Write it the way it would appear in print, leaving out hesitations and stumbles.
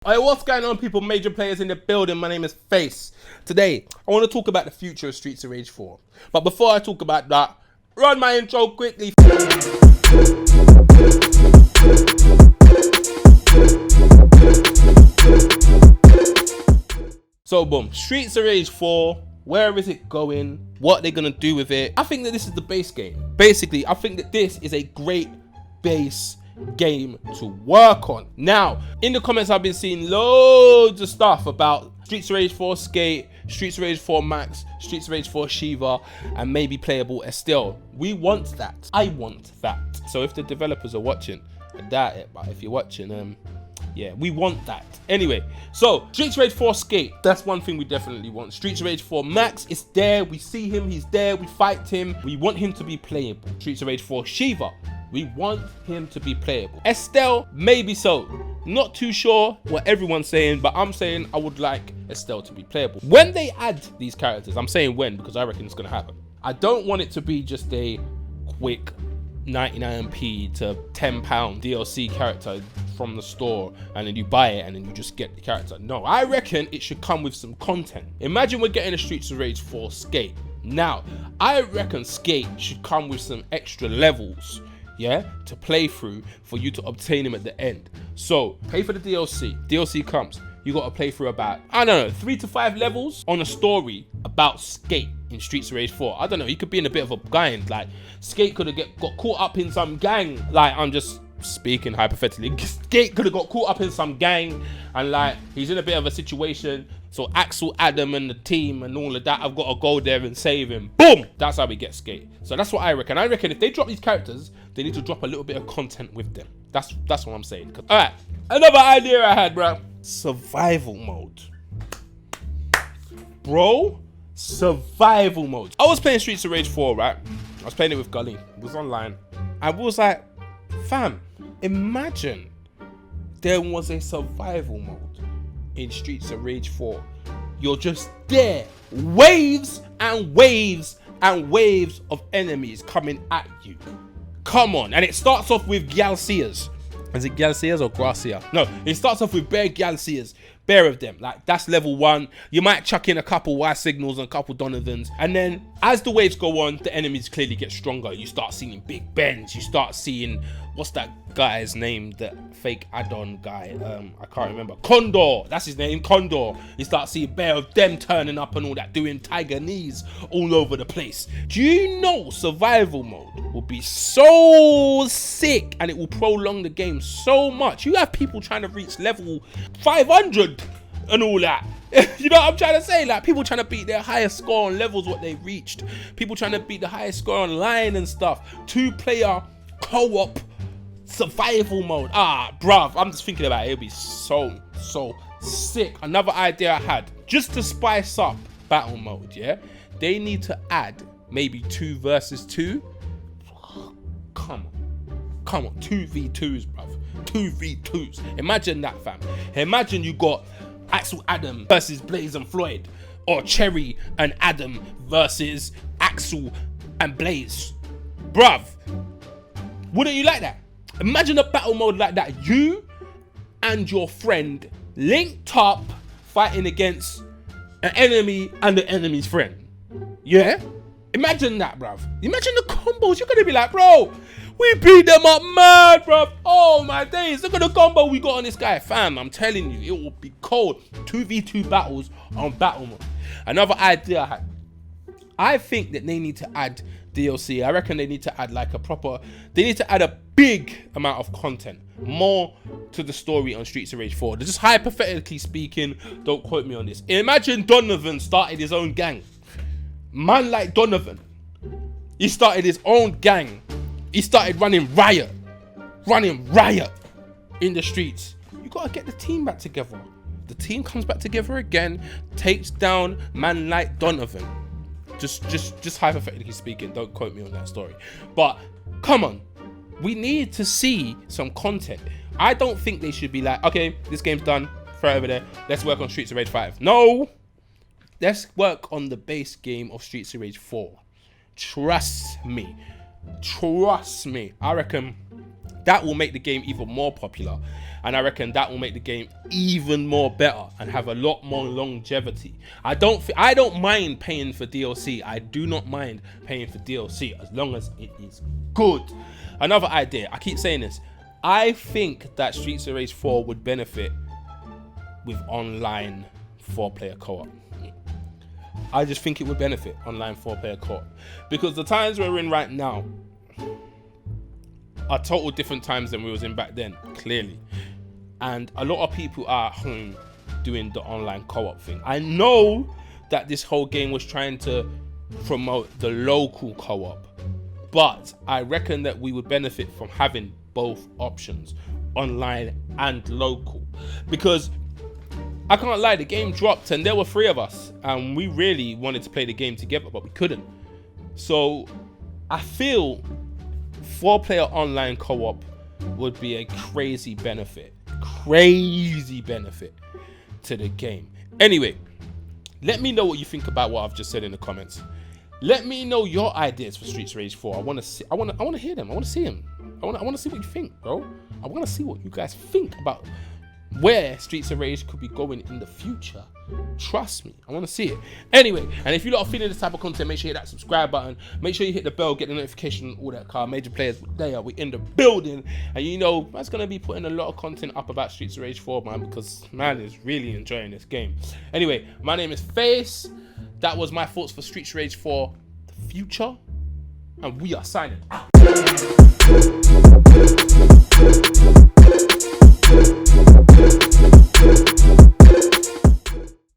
Alright, what's going on, people? Major players in the building. My name is Face. Today, I want to talk about the future of Streets of Rage 4. But before I talk about that, run my intro quickly. So boom, Streets of Rage 4, where is it going? What they're gonna do with it? I think that this is the base game. Basically, I think that this is a great base game to work on. Now, in the comments I've been seeing loads of stuff about Streets of Rage 4 Skate, Streets of Rage 4 Max, Streets of Rage 4 SHIVA, and maybe playable Estelle. We want that. I want that. So if the developers are watching, I doubt it, but if you're watching, yeah, we want that. Anyway, so Streets of Rage 4 Skate, that's one thing we definitely want. Streets of Rage 4 Max, it's there. We see him, he's there. We fight him. We want him to be playable. Streets of Rage 4 SHIVA, we want him to be playable. Estelle, maybe so. Not too sure what everyone's saying, but I'm saying I would like Estelle to be playable. When they add these characters, I'm saying when, because I reckon it's gonna happen. I don't want it to be just a quick 99p to £10 DLC character from the store, and then you buy it and then you just get the character. No, I reckon it should come with some content. Imagine we're getting a Streets of Rage 4 Skate. Now, I reckon Skate should come with some extra levels, yeah, to play through for you to obtain him at the end. So pay for the DLC. DLC comes, you got to play through about, I don't know, 3 to 5 levels on a story about Skate in Streets of Rage 4. I don't know, he could be in a bit of a gang. Like, Skate could have got caught up in some gang. Like, I'm just speaking hypothetically. Skate could have got caught up in some gang, and like, he's in a bit of a situation. So Axel, Adam, and the team and all of that, I've got to go there and save him. Boom! That's how we get Skate. So that's what I reckon. I reckon if they drop these characters, they need to drop a little bit of content with them. That's what I'm saying. All right, another idea I had, bro. Survival mode. Bro, survival mode. I was playing Streets of Rage 4, right? I was playing it with Gully. It was online. I was like, fam, imagine there was a survival mode in Streets of Rage 4. You're just there. Waves and waves and waves of enemies coming at you. Come on. And it starts off with Galcias. Is it Galcias or Gracia? No, it starts off with bare Galcias. Bare of them. Like, that's level 1. You might chuck in a couple Y signals and a couple Donovans. And then as the waves go on, the enemies clearly get stronger. You start seeing Big Bens. You start seeing, what's that guy's name? The fake add-on guy. I can't remember. Condor. That's his name. Condor. You start seeing bare of them turning up and all that, doing tiger knees all over the place. Do you know survival mode will be so sick, and it will prolong the game so much? You have people trying to reach level 500 and all that. You know what I'm trying to say? Like, people trying to beat their highest score on levels what they reached. People trying to beat the highest score online and stuff. 2-player co-op survival mode. Ah, bruv, I'm just thinking about it. It'll be so sick. Another idea I had, just to spice up battle mode, yeah? They need to add maybe 2 versus 2. Come on, 2v2s, bruv. 2v2s. Imagine that, fam. Imagine you got Axel Adam versus Blaze and Floyd, or Cherry and Adam versus Axel and Blaze. Bruv, wouldn't you like that? Imagine a battle mode like that. You and your friend linked up fighting against an enemy and the enemy's friend. Yeah? Imagine that, bruv. Imagine the combos. You're gonna be like, bro, we beat them up mad, bruv. Oh my days. Look at the combo we got on this guy. Fam, I'm telling you, it will be cold. 2v2 battles on battle mode. Another idea I had. I think that they need to add DLC. I reckon they need to add like they need to add a big amount of content, more to the story on Streets of Rage 4. Just hypothetically speaking, don't quote me on this. Imagine Donovan started his own gang. Man like Donovan, he started his own gang. He started running riot in the streets. You gotta get the team back together. The team comes back together again, takes down man like Donovan. Just hypothetically speaking, don't quote me on that story. But come on, we need to see some content. I don't think they should be like, okay, this game's done, throw it over there, let's work on Streets of Rage 5. No, let's work on the base game of Streets of Rage 4. Trust me. I reckon that will make the game even more popular. and I reckon that will make the game even more better and have a lot more longevity. I don't mind paying for DLC. I do not mind paying for DLC as long as it is good. Another idea, I keep saying this, I think that Streets of Rage 4 would benefit with online 4-player co-op. I just think it would benefit online 4-player co-op, because the times we're in right now are total different times than we was in back then, clearly. And a lot of people are at home doing the online co-op thing. I know that this whole game was trying to promote the local co-op, but I reckon that we would benefit from having both options, online and local. Because I can't lie, the game dropped and there were 3 of us and we really wanted to play the game together, but we couldn't. So I feel 4-player online co-op would be a crazy benefit to the game. Anyway, let me know what you think about what I've just said in the comments. Let me know your ideas for Streets of Rage 4. I want to hear them. I want to see them. I want to see what you think, bro. I want to see what you guys think about where Streets of Rage could be going in the future. Trust me, I want to see it. Anyway, and if you lot are feeling this type of content, make sure you hit that subscribe button. Make sure you hit the bell, get the notification, all that car. Major Playerz, we in the building. And you know, that's going to be putting a lot of content up about Streets of Rage 4, man, because man is really enjoying this game. Anyway, my name is Face. That was my thoughts for Streets of Rage 4, the future. And we are signing out.